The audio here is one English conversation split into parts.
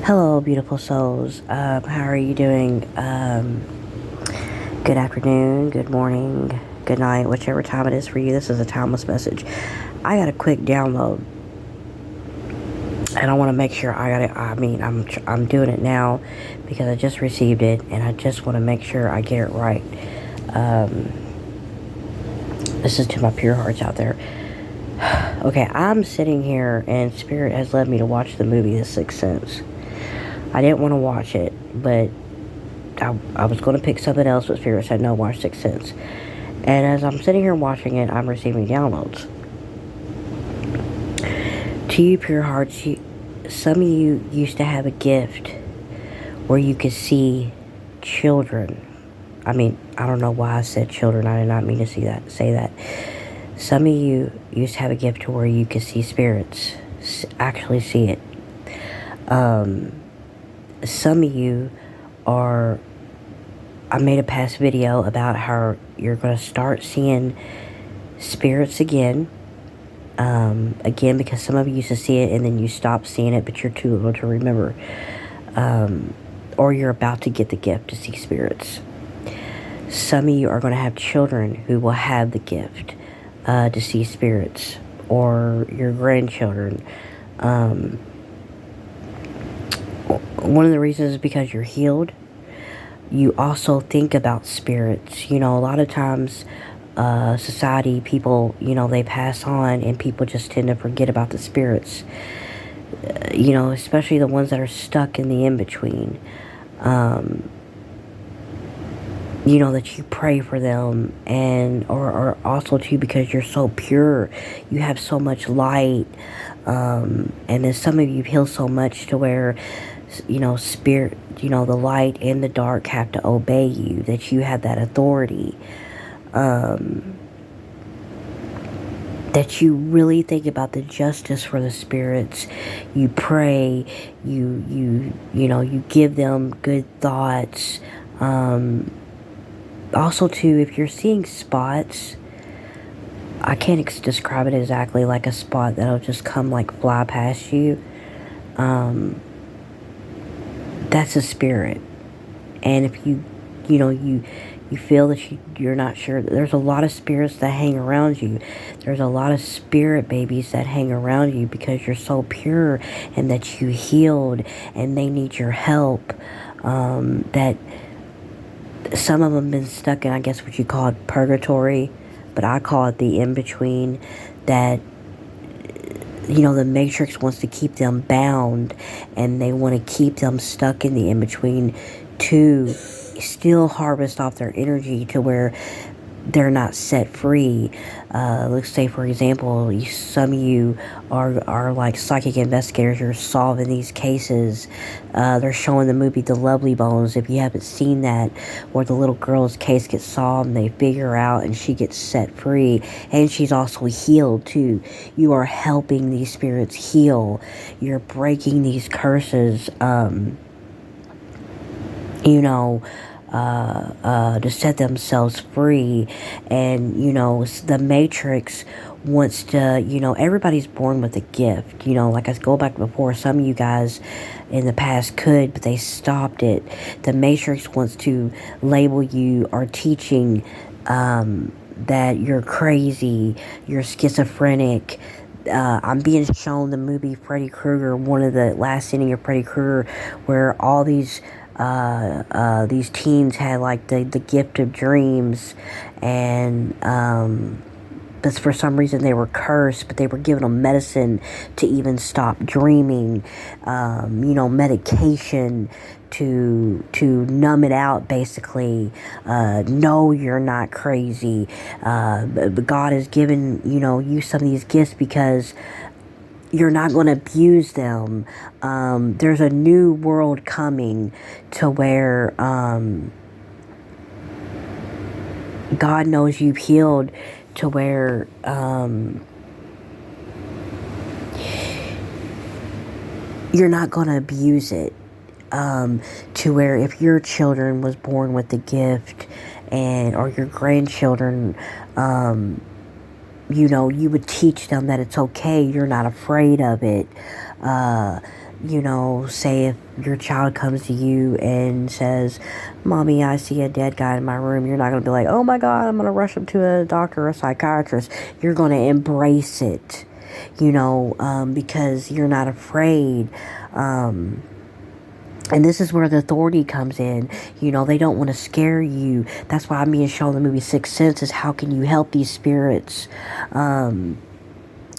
Hello, beautiful souls. How are you doing? Good afternoon, good morning, good night, whichever time it is for you. This is a timeless message. I got a quick download, and I want to make sure I got it. I'm doing it now because I just received it, and I just want to make sure I get it right. Um, this is to my pure hearts out there. Okay, I'm sitting here, and Spirit has led me to watch the movie The Sixth Sense. I didn't want to watch it, but I was going to pick something else, but Spirit said, no, watch Sixth Sense. And as I'm sitting here watching it, I'm receiving downloads. To you, pure hearts, some of you used to have a gift where you could see children. I don't know why I said children. I did not mean to say that. Some of you used to have a gift to where you could see spirits, actually see it. Some of you are, I made a past video about how you're going to start seeing spirits again. Again, because some of you used to see it and then you stopped seeing it, but you're too little to remember. Or you're about to get the gift to see spirits. Some of you are going to have children who will have the gift to see spirits, or your grandchildren. One of the reasons is because you're healed. You also think about spirits. A lot of times, society, people, they pass on and people just tend to forget about the spirits. Especially the ones that are stuck in the in-between. That you pray for them, and or also too, because you're so pure, you have so much light, and then some of you heal so much to where, spirit, the light and the dark have to obey you, that you have that authority, that you really think about the justice for the spirits. You pray, you give them good thoughts. Also too, if you're seeing spots, I can't describe it exactly, like a spot that'll just come like fly past you. That's a spirit. And if you feel that you're not sure, there's a lot of spirits that hang around you. There's a lot of spirit babies that hang around you because you're so pure and that you healed and they need your help. That some of them been stuck in, I guess what you call it, purgatory, but I call it the in-between, that the Matrix wants to keep them bound, and they want to keep them stuck in the in-between to still harvest off their energy to where they're not set free. Let's say, for example, some of you are like psychic investigators. You're solving these cases. They're showing the movie The Lovely Bones. If you haven't seen that, where the little girl's case gets solved and they figure out and she gets set free, and she's also healed too. You are helping these spirits heal. You're breaking these curses. To set themselves free. And, the Matrix wants to, everybody's born with a gift. Like I go back before, some of you guys in the past could, but they stopped it. The Matrix wants to label you or teaching that you're crazy, you're schizophrenic. I'm being shown the movie Freddy Krueger, one of the last scene of Freddy Krueger, where all these teens had like the gift of dreams, and but for some reason they were cursed, but they were given them medicine to even stop dreaming, medication to numb it out, basically. No, you're not crazy. But God has given, you some of these gifts because you're not going to abuse them. There's a new world coming to where God knows you've healed, to where you're not going to abuse it. To where if your children was born with the gift, and or your grandchildren, you would teach them that it's okay. You're not afraid of it. say if your child comes to you and says, Mommy, I see a dead guy in my room, you're not going to be like, oh my God, I'm going to rush him to a doctor or a psychiatrist. You're going to embrace it, because you're not afraid. And this is where the authority comes in. They don't want to scare you. That's why I'm being shown the movie Sixth Sense, is how can you help these spirits?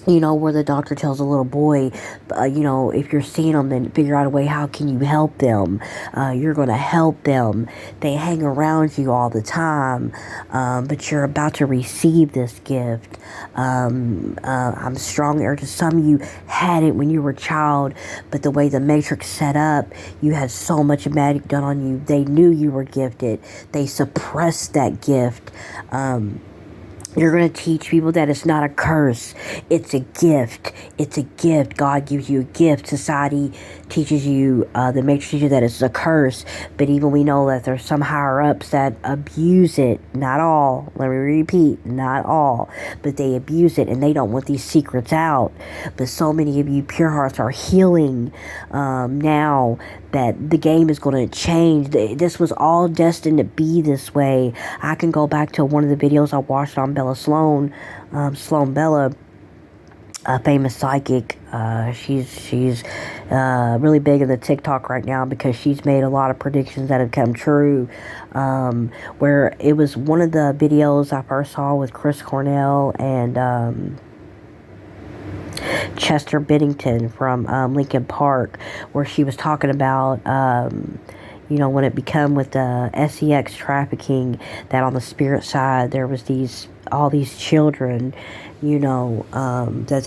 Where the doctor tells the little boy, if you're seeing them, then figure out a way, how can you help them? You're going to help them. They hang around you all the time, but you're about to receive this gift. I'm strong urge. Some of you had it when you were a child, but the way the Matrix set up, you had so much magic done on you. They knew you were gifted. They suppressed that gift. You're going to teach people that it's not a curse. It's a gift. It's a gift. God gives you a gift. Society teaches you, the Matrix teaches you that it's a curse. But even we know that there's some higher ups that abuse it. Not all. Let me repeat. Not all. But they abuse it, and they don't want these secrets out. But so many of you pure hearts are healing now that the game is going to change. This was all destined to be this way. I can go back to one of the videos I watched on Bella Sloan, Sloan Bella, a famous psychic. She's really big in the TikTok right now because she's made a lot of predictions that have come true. Where it was one of the videos I first saw with Chris Cornell and Chester Bennington from Linkin Park, where she was talking about, when it become with the sex trafficking, that on the spirit side there was all these children, that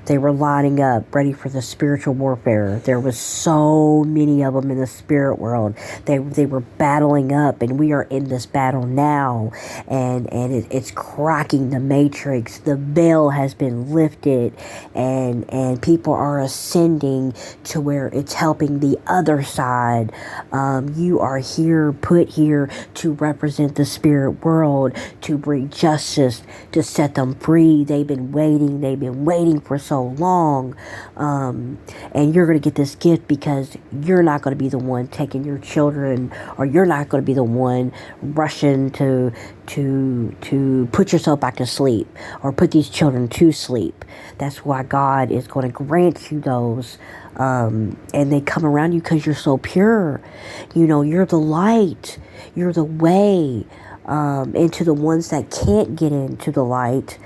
they were lining up ready for the spiritual warfare. There was so many of them in the spirit world. They were battling up, and we are in this battle now, and it's cracking the matrix. The veil has been lifted, and people are ascending to where it's helping the other side. You are put here to represent the spirit world, to bring justice, to set them free. They've been waiting for so long. And you're going to get this gift because you're not going to be the one taking your children, or you're not going to be the one rushing to put yourself back to sleep or put these children to sleep. That's why God is going to grant you those. And they come around you because you're so pure. You're the light. You're the way. And to the ones that can't get into the light,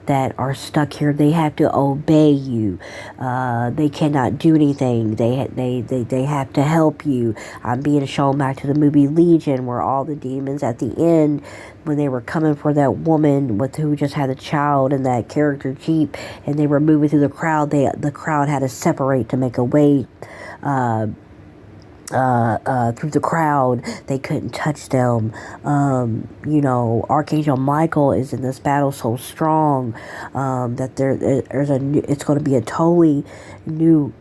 that are stuck here, they have to obey you. They cannot do anything. They have to help you. I'm being shown back to the movie Legion, where all the demons at the end, when they were coming for that woman who just had a child in that character Jeep, and they were moving through the crowd, the crowd had to separate to make a way through the crowd. They couldn't touch them. Archangel Michael is in this battle so strong that it's going to be a totally new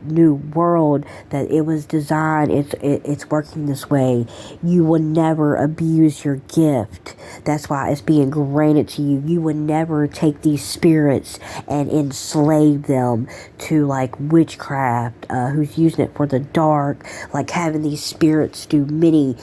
world, that it was designed. It's working this way. You will never abuse your gift. That's why it's being granted to you. You would never take these spirits and enslave them to like witchcraft, who's using it for the dark, like having these spirits do many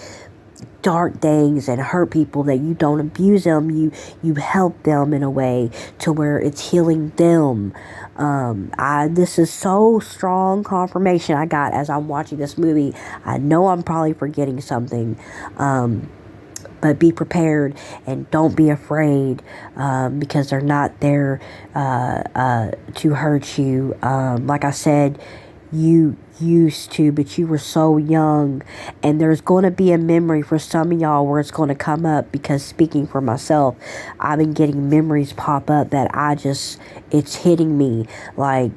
dark things and hurt people. That you don't abuse them, you help them in a way to where it's healing them. This is so strong confirmation I got as I'm watching this movie. I know I'm probably forgetting something, but be prepared and don't be afraid, because they're not there to hurt you. Like I said, you used to, but you were so young, and there's going to be a memory for some of y'all where it's going to come up, because speaking for myself, I've been getting memories pop up that it's hitting me like,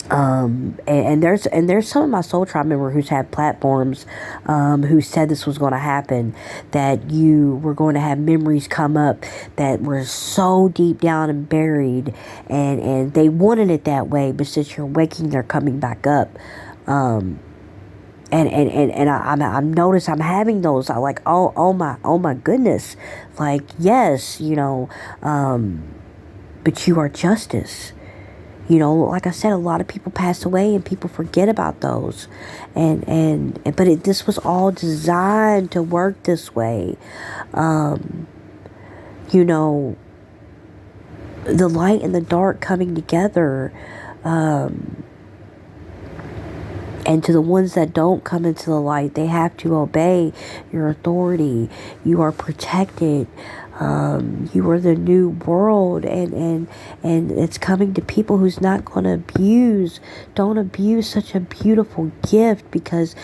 and there's some of my Soul Tribe members who's had platforms, who said this was going to happen, that you were going to have memories come up that were so deep down and buried, and they wanted it that way, but since you're waking, they're coming back up. And I'm noticed I'm having those. I like, oh my goodness, like, yes, but you are justice. Like I said, a lot of people pass away and people forget about those. But this was all designed to work this way. You know, the light and the dark coming together. And to the ones that don't come into the light, they have to obey your authority. You are protected. You are the new world, and it's coming to people who's not going to abuse. Don't abuse such a beautiful gift, because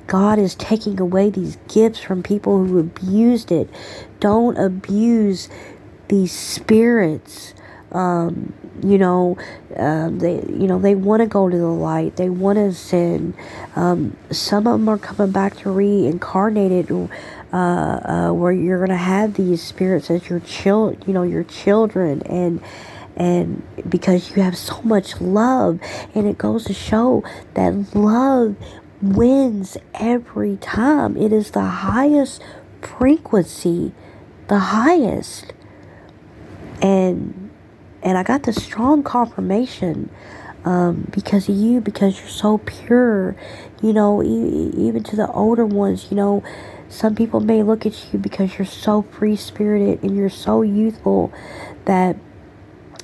God is taking away these gifts from people who abused it. Don't abuse these spirits. They want to go to the light. They want to ascend. Some of them are coming back to reincarnated, where you're going to have these spirits as your children, and because you have so much love, and it goes to show that love wins every time. It is the highest frequency, the highest. And I got the strong confirmation because of you, because you're so pure, even to the older ones, some people may look at you because you're so free-spirited and you're so youthful that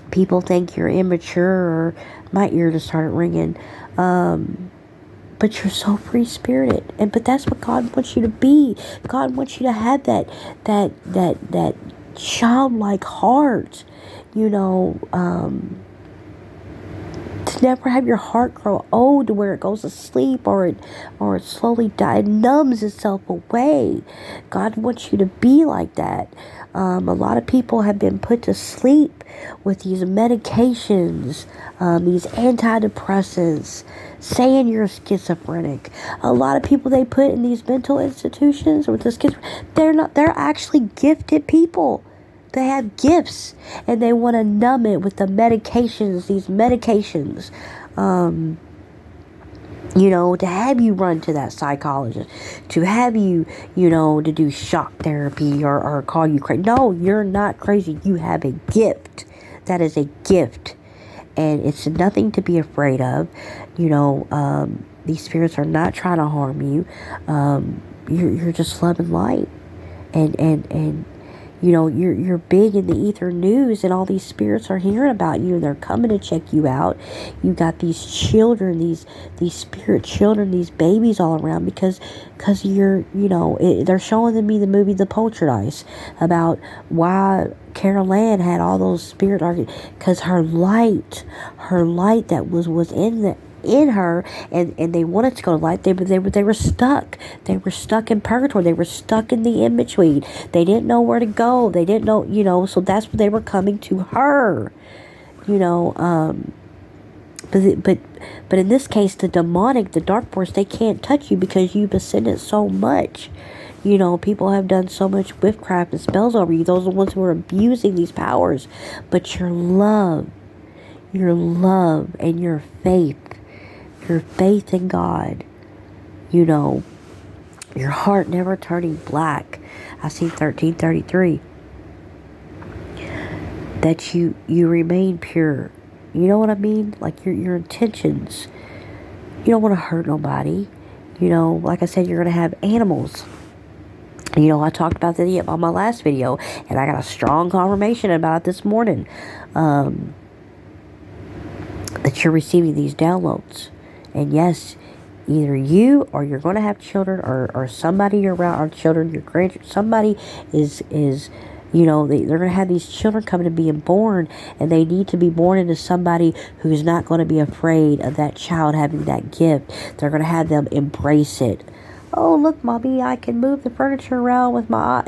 people think you're immature, or my ear just started ringing. But you're so free-spirited, but that's what God wants you to be. God wants you to have that childlike heart, to never have your heart grow old to where it goes to sleep, or it slowly dies, it numbs itself away. God wants you to be like that. A lot of people have been put to sleep with these medications, these antidepressants, saying you're schizophrenic. A lot of people they put in these mental institutions with the schizophrenic, they're actually gifted people. They have gifts, and they want to numb it with the medications, these medications, to have you run to that psychologist, to have you, to do shock therapy, or call you crazy. No, you're not crazy. You have a gift. That is a gift, and it's nothing to be afraid of. These spirits are not trying to harm you. You're just love and light, and you're big in the ether news, and all these spirits are hearing about you, and they're coming to check you out. You got these children, these spirit children, these babies all around, because you're, they're showing me the movie The Poltergeist, about why Carol Ann had all those spirit arguments, because her light that was in her, and they wanted to go to light. They were stuck. They were stuck in purgatory. They were stuck in the in-between. They didn't know where to go. They didn't know, so that's what they were coming to her. But in this case, the demonic, the dark force, they can't touch you because you've ascended so much. People have done so much witchcraft and spells over you. Those are the ones who are abusing these powers. But your love and your faith in God, your heart never turning black. I see 1333. That you remain pure. You know what I mean? Like your intentions. You don't want to hurt nobody. Like I said, you're going to have animals. I talked about that on my last video, and I got a strong confirmation about it this morning. That you're receiving these downloads. And yes, either you, or you're going to have children, or somebody you're around, or children, your grandchildren, somebody is they're going to have these children coming and being born, and they need to be born into somebody who's not going to be afraid of that child having that gift. They're going to have them embrace it. Oh, look, Mommy, I can move the furniture around with my,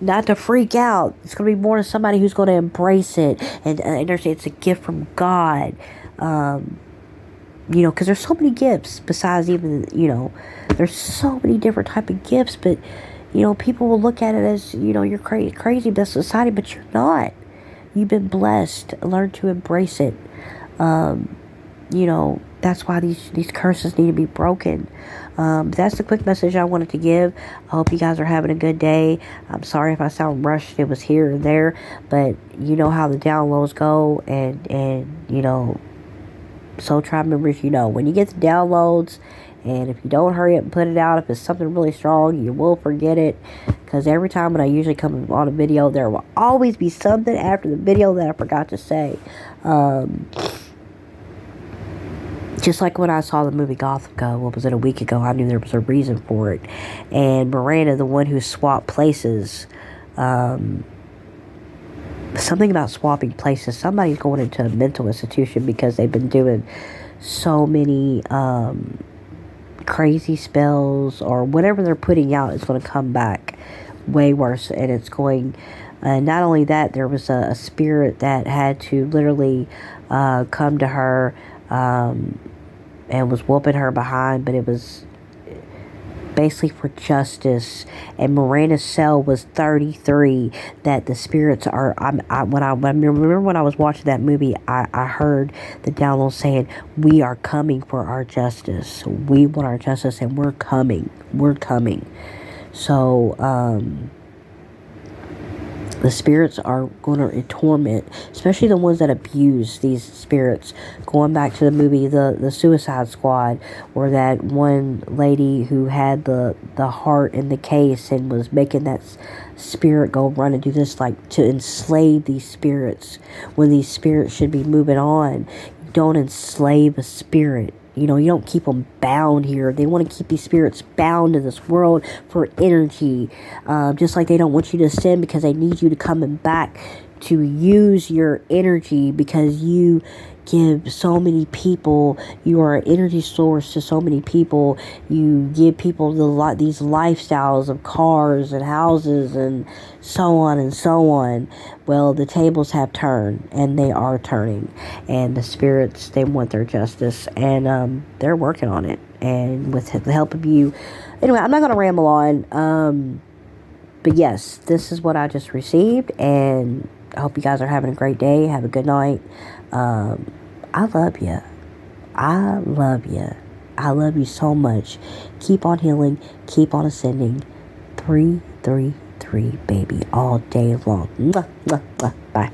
not to freak out. It's going to be born to somebody who's going to embrace it and understand it's a gift from God. Because there's so many gifts besides even, there's so many different type of gifts, but, people will look at it as, you're crazy, best society, but you're not. You've been blessed. Learn to embrace it. That's why these curses need to be broken. That's the quick message I wanted to give. I hope you guys are having a good day. I'm sorry if I sound rushed. It was here and there, but you know how the downloads go, and Soul Tribe members, when you get the downloads, and if you don't hurry up and put it out, if it's something really strong, you will forget it. Because every time when I usually come on a video, there will always be something after the video that I forgot to say. Just like when I saw the movie Gothika, what was it, a week ago, I knew there was a reason for it. And Miranda, the one who swapped places, something about swapping places. Somebody's going into a mental institution because they've been doing so many crazy spells, or whatever they're putting out is going to come back way worse. And it's going, not only that, there was a spirit that had to literally come to her and was whooping her behind, but it was basically for justice. And Miranda's cell was 33. That the spirits are. When I remember when I was watching that movie, I heard the download saying, "We are coming for our justice. We want our justice, and we're coming. We're coming." So the spirits are going to torment, especially the ones that abuse these spirits. Going back to the movie, the Suicide Squad, or that one lady who had the heart in the case and was making that spirit go run and do this, like to enslave these spirits, when these spirits should be moving on. You don't enslave a spirit. You don't keep them bound here. They want to keep these spirits bound to this world for energy. Just like they don't want you to ascend, because they need you to come back to use your energy, because you give so many people, you are an energy source to so many people. You give people these lifestyles of cars and houses and so on and so on. Well, the tables have turned, and they are turning, and the spirits, they want their justice, and they're working on it. And with the help of you, anyway, I'm not going to ramble on, but yes, this is what I just received, and I hope you guys are having a great day. Have a good night. I love you. I love you. I love you so much. Keep on healing. Keep on ascending. 333, baby, all day long. Mwah, mwah, mwah. Bye.